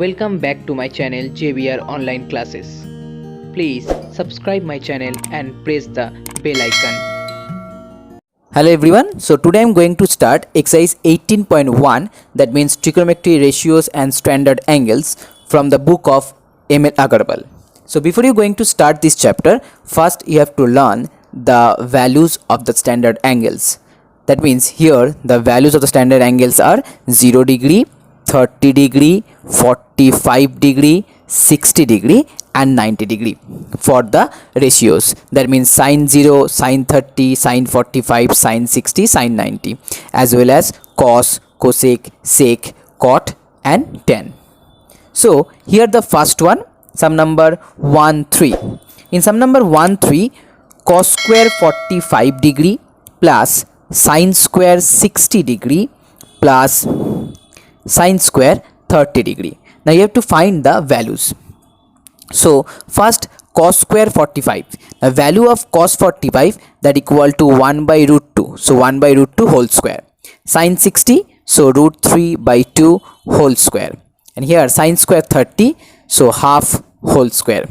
Welcome back to my channel JBR Online Classes. Please subscribe my channel and press the bell icon. Hello everyone, so today I am going to start exercise 18.1, that means trigonometry ratios and standard angles, from the book of Aggarwal. So before you going to start this chapter, first you have to learn the values of the standard angles. That means here the values of the standard angles are 0 degree, 30 degree, 45 degree, 60 degree and 90 degree for the ratios. That means sin 0, sin 30, sin 45, sin 60, sin 90, as well as cos, cosec, sec, cot and tan. So here the first one, sum number 1 3. In sum number 1 3, cos square 45 degree plus sin square 60 degree plus sin square 30 degree. Now you have to find the values. So first, cos square 45, the value of cos 45, that equal to 1 by root 2, so 1 by root 2 whole square. Sin 60, so root 3 by 2 whole square, and here sin square 30, so half whole square.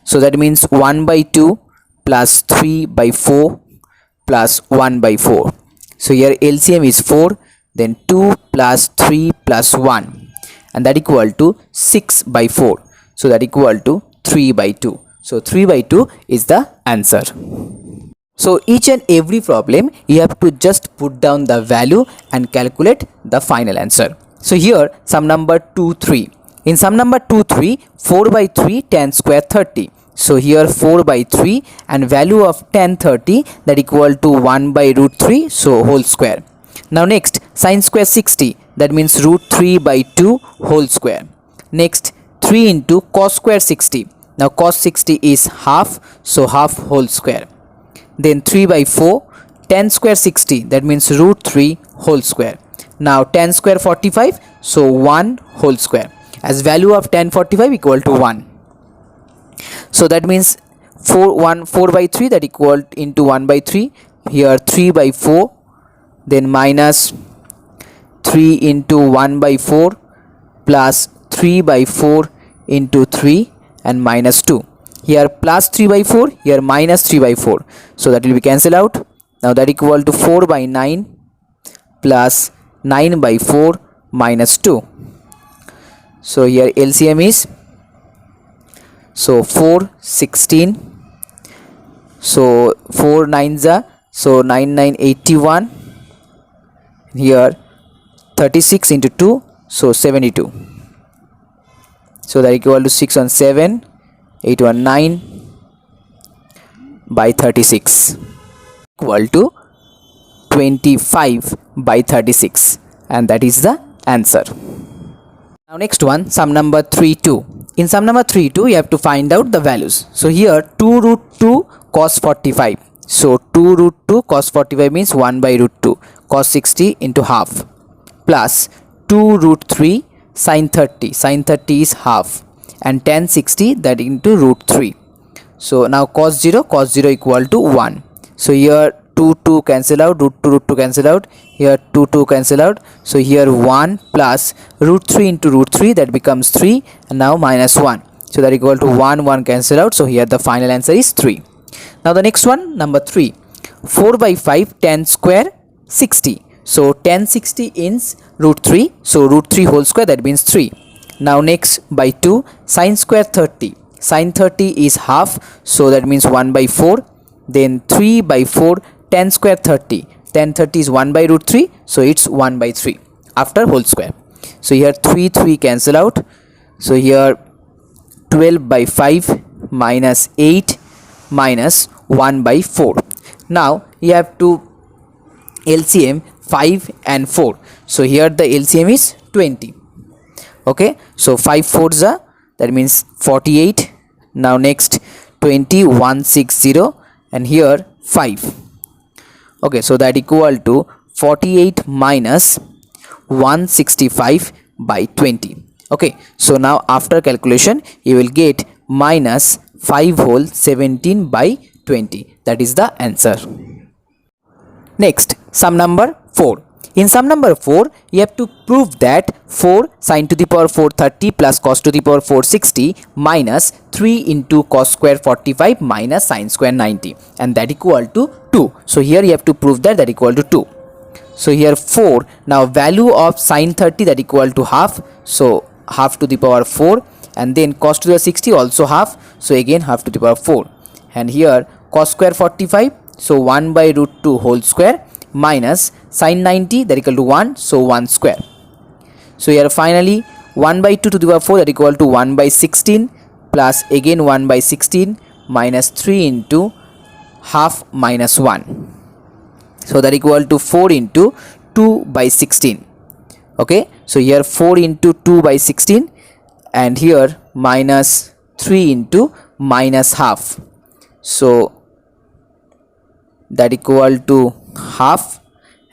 So that means 1 by 2 plus 3 by 4 plus 1 by 4. So here LCM is 4, then 2 plus 3 plus 1, and that equal to 6 by 4. So that equal to 3 by 2. So 3 by 2 is the answer. So each and every problem you have to just put down the value and calculate the final answer. So here sum number 2 3. In sum number 2 3, 4 by 3 tan square 30. So here 4 by 3 and value of tan 30, that equal to 1 by root 3, so whole square. Now next, sin square 60, that means root 3 by 2 whole square. Next, 3 into cos square 60. Now cos 60 is half, so half whole square. Then 3 by 4, tan square 60, that means root 3 whole square. Now tan square 45, so 1 whole square, as value of tan 45 equal to 1. So that means 4 by 3, that equal into 1 by 3. Here 3 by 4, then minus 3 into 1 by 4 plus 3 by 4 into 3 and minus 2. Here plus 3 by 4, here minus 3 by 4. So that will be cancelled out. Now that equal to 4 by 9 plus 9 by 4 minus 2. So here LCM is, so 4 16. So 4 9s are, so 9 9 81. Here 36 into 2, so 72. So that equal to 6 on 7, 8 on 9 by 36, equal to 25 by 36, and that is the answer. Now next one, sum number 3 2. In sum number 3 2, you have to find out the values. So here 2 root 2 cos 45. So 2 root 2 cos 45 means 1 by root 2 cos 60 into half, plus 2 root 3 sin 30. Sin 30 is half, and tan 60, that into root 3. So now cos 0 equal to 1. So here 2 cancel out, root 2 cancel out, here 2 cancel out. So here 1 plus root 3 into root 3, that becomes 3, and now minus 1. So that equal to 1 cancel out. So here the final answer is 3. Now the next one, number 3, 4 by 5 tan square 60. So tan 60 is root 3, so root 3 whole square, that means 3. Now next, by 2 sin square 30. Sin 30 is half, so that means 1 by 4. Then 3 by 4 tan square 30. Tan 30 is 1 by root 3, so it's 1 by 3 after whole square. So here 3 cancel out. So here 12 by 5 minus 8 minus 1 by 4. Now you have to LCM 5 and 4. So here the LCM is 20. Okay, so 5 4s are, that means 48. Now next 20 160, and here 5. Okay, so that equal to 48 minus 165 by 20. Okay, so now after calculation you will get minus 5 whole 17 by 20. That is the answer. Next, sum number 4. In sum number 4, you have to prove that 4 sin to the power 430 plus cos to the power 460 minus 3 into cos square 45 minus sin square 90, and that equal to 2. So here you have to prove that equal to 2. So here 4, now value of sin 30 that equal to half, so half to the power 4, and then cos to the 60 also half, so again half to the power 4, and here cos square 45, so 1 by root 2 whole square minus sin 90 that equal to 1, so 1 square. So here finally 1 by 2 to the power 4 that equal to 1 by 16 plus again 1 by 16 minus 3 into half minus 1. So that equal to 4 into 2 by 16. Okay, so here 4 into 2 by 16, and here minus 3 into minus half. So that equal to half,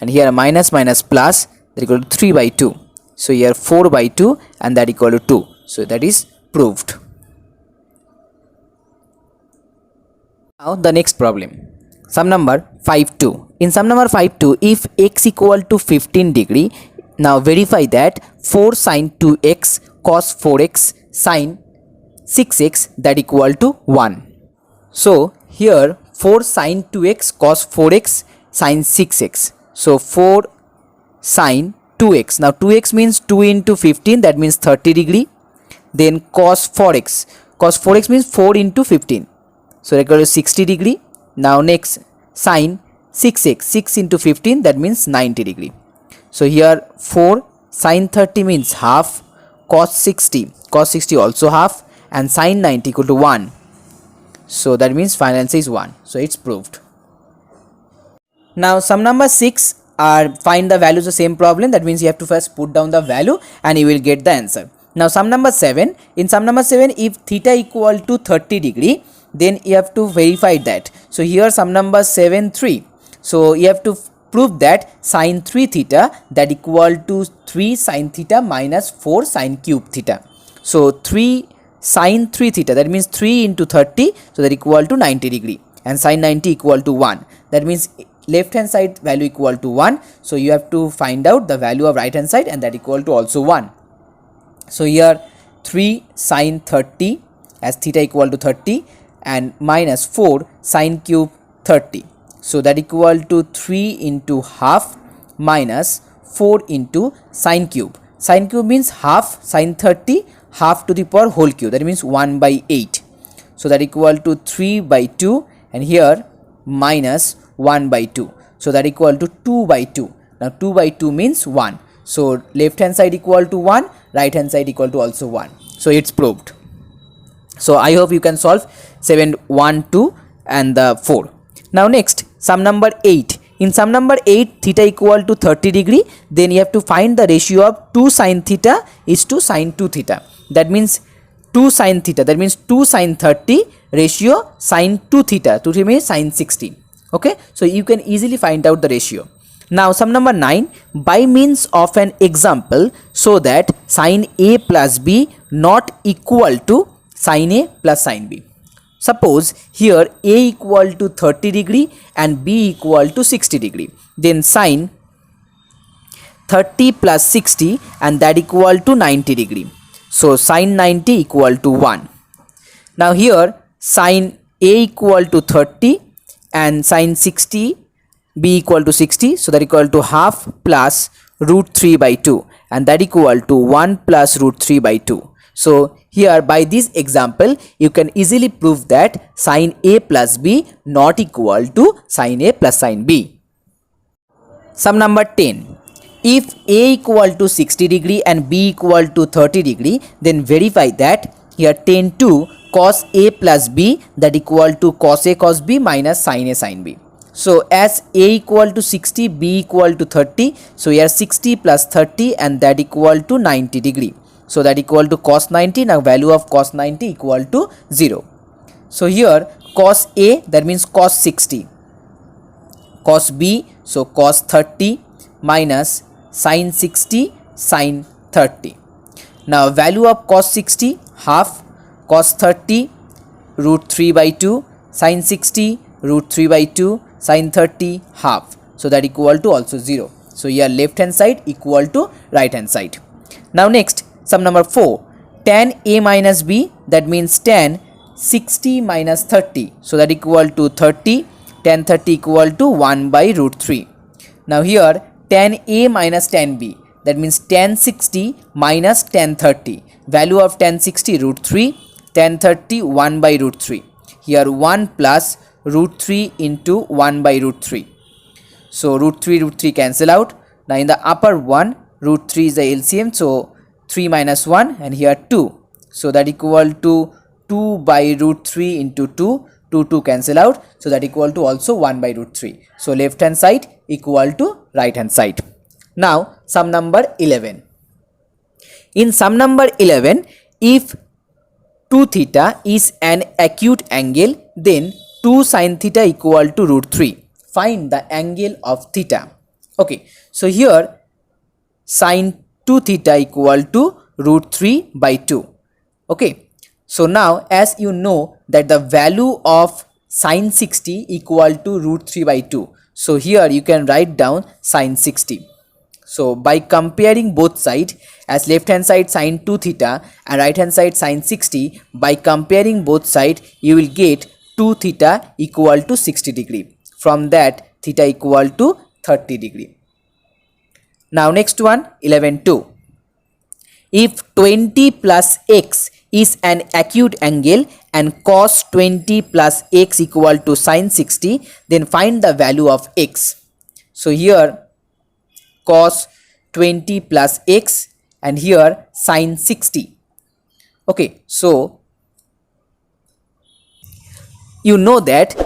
and here minus minus plus that equal to 3 by 2. So here 4 by 2, and that equal to 2. So that is proved. Now the next problem. Sum number 5-2. In sum number 5-2, if x equal to 15 degree, now verify that 4 sin 2x cos 4x sin 6x that equal to 1. So here 4 sin 2x cos 4x sin 6x. So 4 sin 2x. Now 2x means 2 into 15, that means 30 degree. Then cos 4x. Cos 4x means 4 into 15. So that equal to 60 degree. Now next sin 6x, 6 into 15, that means 90 degree. So here 4 sin 30 means half, cos 60 also half, and sin 90 equal to 1. So that means final answer is 1. So it's proved. Now sum number 6 are find the values of the same problem. That means you have to first put down the value and you will get the answer. Now sum number 7. In sum number 7, if theta equal to 30 degree, then you have to verify that. So here sum number 7 3. So you have to prove that sin 3 theta that equal to 3 sin theta minus 4 sin cube theta. So 3 sin 3 theta, that means 3 into 30, so that equal to 90 degree, and sin 90 equal to 1. That means left hand side value equal to 1. So you have to find out the value of right hand side, and that equal to also 1. So here 3 sin 30 as theta equal to 30, and minus 4 sin cube 30. So that equal to 3 into half minus 4 into sin cube. Sin cube means half sin 30, half to the power whole cube, that means 1 by 8. So that equal to 3 by 2, and here minus 1 by 2. So that equal to 2 by 2. Now 2 by 2 means 1. So left hand side equal to 1, right hand side equal to also 1. So it's proved. So I hope you can solve 7, 1, 2 and the 4. Now next sum number 8. In sum number 8, theta equal to 30 degree, then you have to find the ratio of 2 sin theta is to sin 2 theta. That means 2 sin theta, that means 2 sin 30 ratio sin 2 theta, 2 theta means sin 60. Okay, so you can easily find out the ratio. Now sum number 9, by means of an example, so that sin A plus B not equal to sin A plus sin B. Suppose here A equal to 30 degree and B equal to 60 degree. Then sin 30 plus 60, and that equal to 90 degree. So sin 90 equal to 1. Now here sin A equal to 30 and sin 60 B equal to 60. So that equal to half plus root 3 by 2, and that equal to 1 plus root 3 by 2. So here by this example you can easily prove that sin A plus B not equal to sin A plus sin B. Sum number 10. If A equal to 60 degree and B equal to 30 degree, then verify that here 10 to cos A plus B that equal to cos A cos B minus sin A sin B. So as A equal to 60, B equal to 30, so here 60 plus 30, and that equal to 90 degree. So that equal to cos 90. Now value of cos 90 equal to 0. So here cos A, that means cos 60, cos B, so cos 30 minus sin 60 sin 30. Now value of cos 60 half, cos 30 root 3 by 2, sin 60 root 3 by 2, sin 30 half. So that equal to also 0. So here left hand side equal to right hand side. Now next, sum number 4. Tan A minus B, that means tan 60 minus 30. So that equal to 30. Tan 30 equal to 1 by root 3. Now here tan A minus tan B, that means tan 60 minus tan 30. Value of tan 60 root 3, tan 30 1 by root 3. Here 1 plus root 3 into 1 by root 3. So root 3 cancel out. Now in the upper one, root 3 is the LCM, so 3 minus 1 and here 2. So that equal to 2 by root 3 into 2. 2 cancel out, so that equal to also 1 by root 3. So left hand side equal to right hand side. Now sum number 11. In sum number 11, if 2 theta is an acute angle, then 2 sin theta equal to root 3. Find the angle of theta. Okay, so here sin 2 theta equal to root 3 by 2. Okay, so now as you know that the value of sin 60 equal to root 3 by 2. So here you can write down sin 60. So by comparing both sides, as left hand side sin 2 theta and right hand side sin 60, by comparing both sides you will get 2 theta equal to 60 degree. From that theta equal to 30 degree. Now next one, 11.2. If 20 plus x is an acute angle and cos 20 plus x equal to sin 60, then find the value of x. So here cos 20 plus x and here sin 60. Okay, so you know that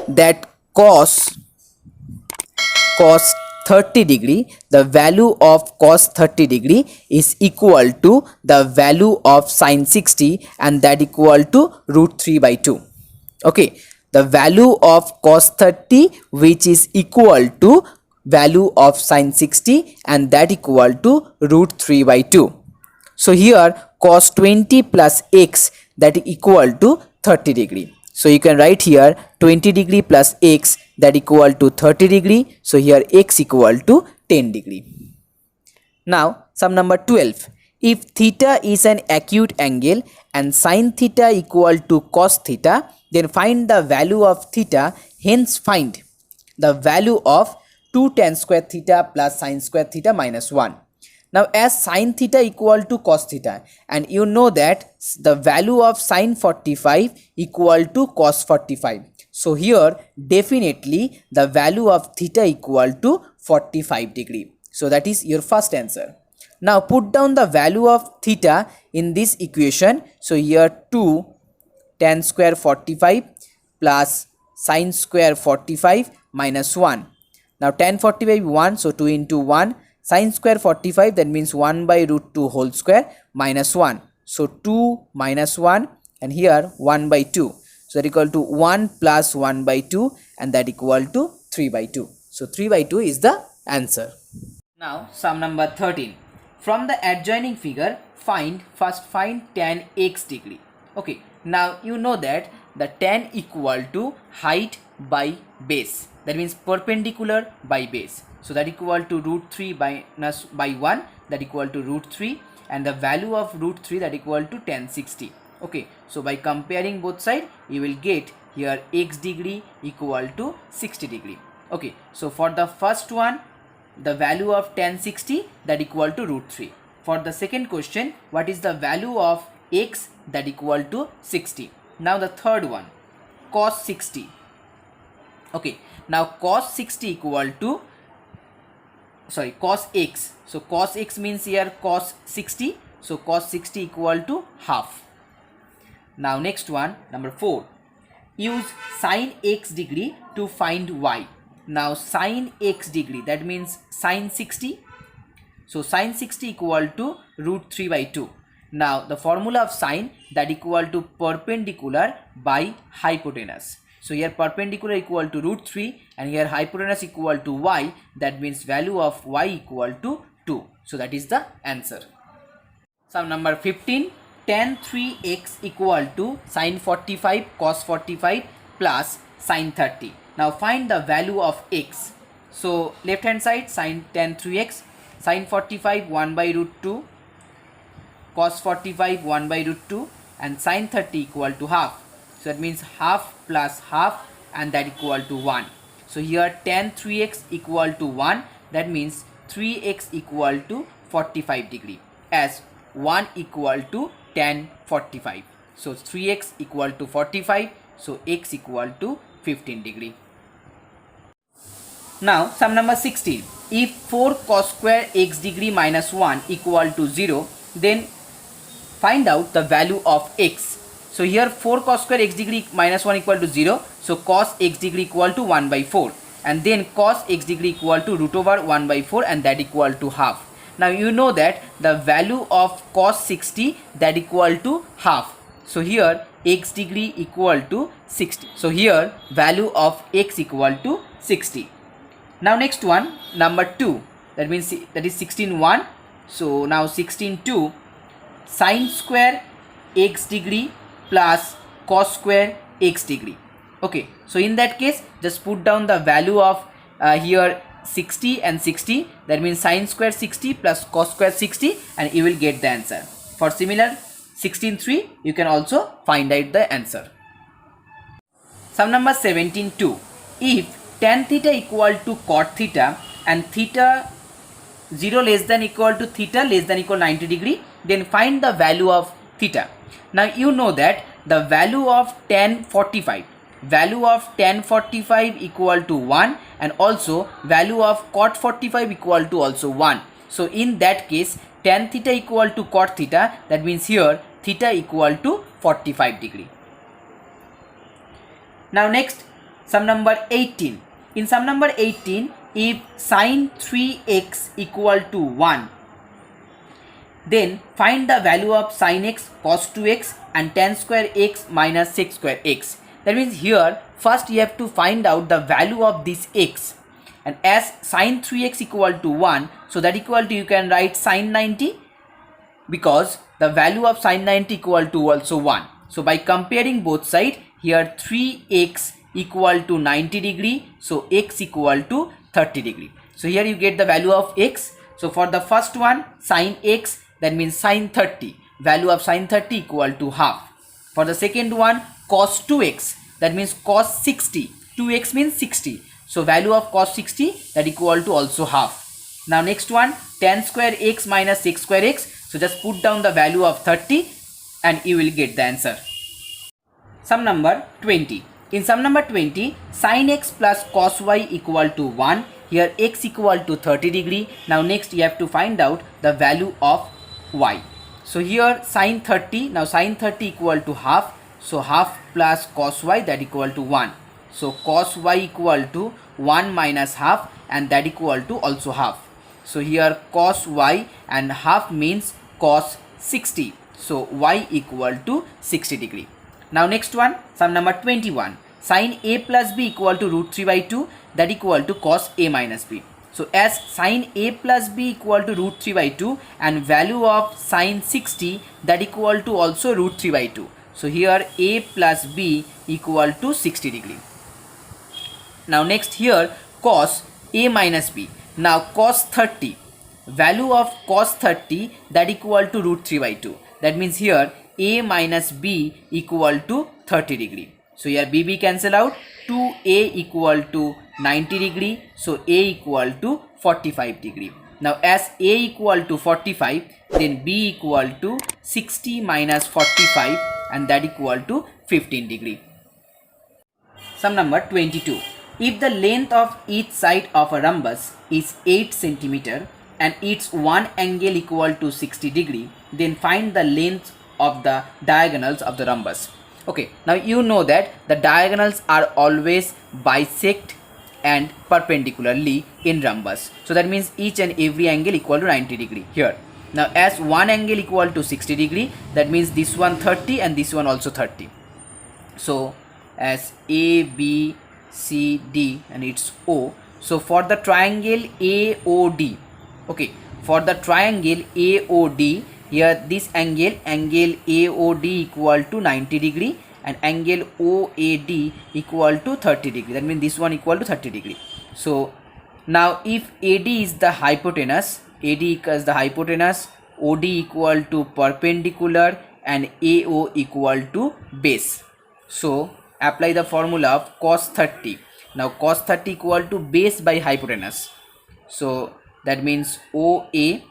cos 30 degree, the value of cos 30 degree is equal to the value of sin 60 and that equal to root 3 by 2. Okay, the value of cos 30 which is equal to value of sin 60 and that equal to root 3 by 2. So here cos 20 plus x that equal to 30 degree. So you can write here 20 degree plus x that equal to 30 degree. So here x equal to 10 degree. Now sum number 12. If theta is an acute angle and sin theta equal to cos theta, then find the value of theta. Hence find the value of 2 tan square theta plus sin square theta minus 1. Now as sin theta equal to cos theta and you know that the value of sin 45 equal to cos 45. So here definitely the value of theta equal to 45 degree. So that is your first answer. Now put down the value of theta in this equation. So here 2 tan square 45 plus sin square 45 minus 1. Now tan 45 1, so 2 into 1. Sin square 45, that means 1 by root 2 whole square minus 1. So 2 minus 1 and here 1 by 2. So that equal to 1 plus 1 by 2 and that equal to 3 by 2. So 3 by 2 is the answer. Now sum number 13. From the adjoining figure, first find tan x degree. Okay, now you know that the tan equal to height by base. That means perpendicular by base. So that equal to root 3 by 1, that equal to root 3 and the value of root 3 that equal to tan 60. Okay, so by comparing both sides you will get here x degree equal to 60 degree. Okay, so for the first one the value of tan 60 that equal to root 3. For the second question, what is the value of x that equal to 60. Now the third one, cos 60. Okay, now cos 60 equal to cos x. So cos x means here cos 60. So cos 60 equal to half. Now next one, number 4. Use sin x degree to find y. Now sin x degree, that means sin 60. So sin 60 equal to root 3 by 2. Now the formula of sin, that equal to perpendicular by hypotenuse. So here perpendicular equal to root 3 and here hypotenuse equal to y, that means value of y equal to 2. So that is the answer. Sum number 15, tan 3x equal to sin 45 cos 45 plus sin 30. Now find the value of x. So left hand side sin tan 3x, sin 45 1 by root 2, cos 45 1 by root 2, and sin 30 equal to half. So that means half plus half, and that equal to 1. So here tan 3x equal to 1, that means 3x equal to 45 degree, as 1 equal to tan 45. So 3x equal to 45, so x equal to 15 degree. Now sum number 16. If 4 cos square x degree minus 1 equal to 0, then find out the value of x. So here 4 cos square x degree minus 1 equal to 0. So cos x degree equal to 1 by 4. And then cos x degree equal to root over 1 by 4, and that equal to half. Now you know that the value of cos 60, that equal to half. So here x degree equal to 60. So here value of x equal to 60. Now next one, number 2, that means that is 16(1). So now 16(2), sin square x degree plus cos square x degree. Okay, so in that case just put down the value of here 60 and 60, that means sin square 60 plus cos square 60, and you will get the answer. For similar 16(3), you can also find out the answer. Sum number 17(2). If tan theta equal to cot theta and theta 0 less than equal to theta less than equal 90 degree, then find the value of theta. Now you know that the value of tan 45, value of tan 45 equal to 1, and also value of cot 45 equal to also 1. So in that case tan theta equal to cot theta, that means here theta equal to 45 degree. Now next, sum number 18. In sum number 18, if sin 3x equal to 1, then find the value of sin x, cos 2x, and tan square x minus sec square x. That means here first you have to find out the value of this x, and as sin 3x equal to 1, so that equal to you can write sin 90, because the value of sin 90 equal to also 1. So by comparing both sides, here 3x equal to 90 degree, so x equal to 30 degree. So here you get the value of x. So for the first one, sin x, that means sin 30, value of sin 30 equal to half. For the second one, cos 2x, that means cos 60, 2x means 60, so value of cos 60, that equal to also half. Now next one, tan square x minus sec square x, so just put down the value of 30 and you will get the answer. Sum number 20. In sum number 20, sin x plus cos y equal to 1. Here x equal to 30 degree. Now next you have to find out the value of y. So here sin 30, now sin 30 equal to half. So half plus cos y, that equal to 1. So cos y equal to 1 minus half, and that equal to also half. So here cos y and half means cos 60. So y equal to 60 degree. Now next one, sum number 21. Sin a plus b equal to root 3 by 2, that equal to cos a minus b. So as sin a plus b equal to root 3 by 2 and value of sin 60, that equal to also root 3 by 2. So here a plus b equal to 60 degree. Now next here cos a minus b. Now cos 30, value of cos 30, that equal to root 3 by 2. That means here a minus b equal to 30 degree. So here b cancel out, 2a equal to 90 degree. So a equal to 45 degree. Now as a equal to 45, then b equal to 60 minus 45, and that equal to 15 degree. Sum number 22. If the length of each side of a rhombus is 8 cm and its one angle equal to 60 degree, then find the length of the diagonals of the rhombus. Okay, now you know that the diagonals are always bisect and perpendicularly in rhombus. So that means each and every angle equal to 90 degree here. Now as one angle equal to 60 degree, that means this one 30 and this one also 30. So as A, B, C, D and it's O. So for the triangle AOD, okay, for the triangle AOD, here this angle AOD equal to 90 degree and angle OAD equal to 30 degree. That means this one equal to 30 degree. So Now if AD is the hypotenuse, AD equals the hypotenuse, OD equal to perpendicular and AO equal to base. So apply the formula of cos 30. Now cos 30 equal to base by hypotenuse. So that means OA,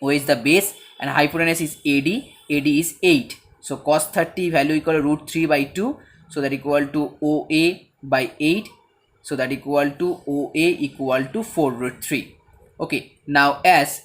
O is the base and hypotenuse is AD, AD is 8. So cos 30 value equal to root 3 by 2. So that equal to OA by 8. So that equal to OA equal to 4 root 3. Okay, now as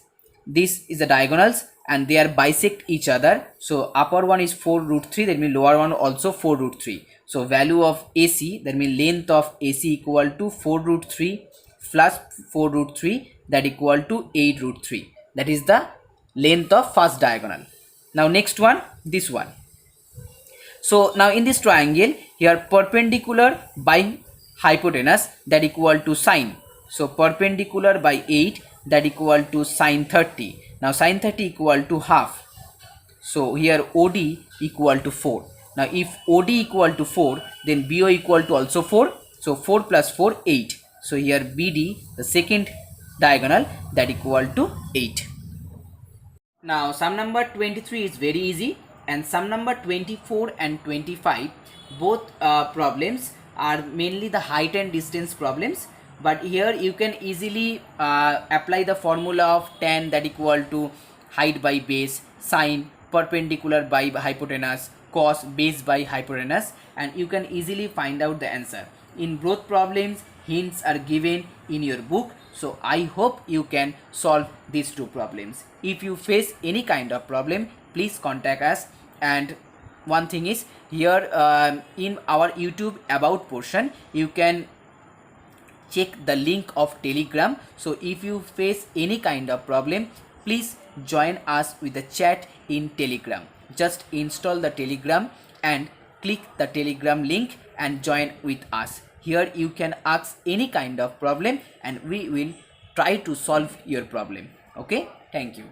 this is the diagonals and they are bisect each other, so upper one is 4 root 3, that means lower one also 4 root 3. So value of AC, that means length of AC equal to 4 root 3 plus 4 root 3, that equal to 8 root 3. That is the length of first diagonal. Now next one, this one. So now in this triangle here perpendicular by hypotenuse, that equal to sine. So perpendicular by 8, that equal to sine 30. Now sine 30 equal to half. So here OD equal to 4. Now if OD equal to 4, then BO equal to also 4. So 4 plus 4, 8. So here BD, the second diagonal, that equal to 8. Now sum number 23 is very easy, and sum number 24 and 25, both problems are mainly the height and distance problems, but here you can easily apply the formula of tan, that equal to height by base, sine perpendicular by hypotenuse, cos base by hypotenuse, and you can easily find out the answer. In both problems hints are given in your book, so I hope you can solve these two problems. If you face any kind of problem, please contact us. And one thing is here in our YouTube about portion, you can check the link of Telegram. So if you face any kind of problem, please join us with the chat in Telegram. Just install the Telegram and click the Telegram link and join with us. Here you can ask any kind of problem and we will try to solve your problem. Okay, thank you.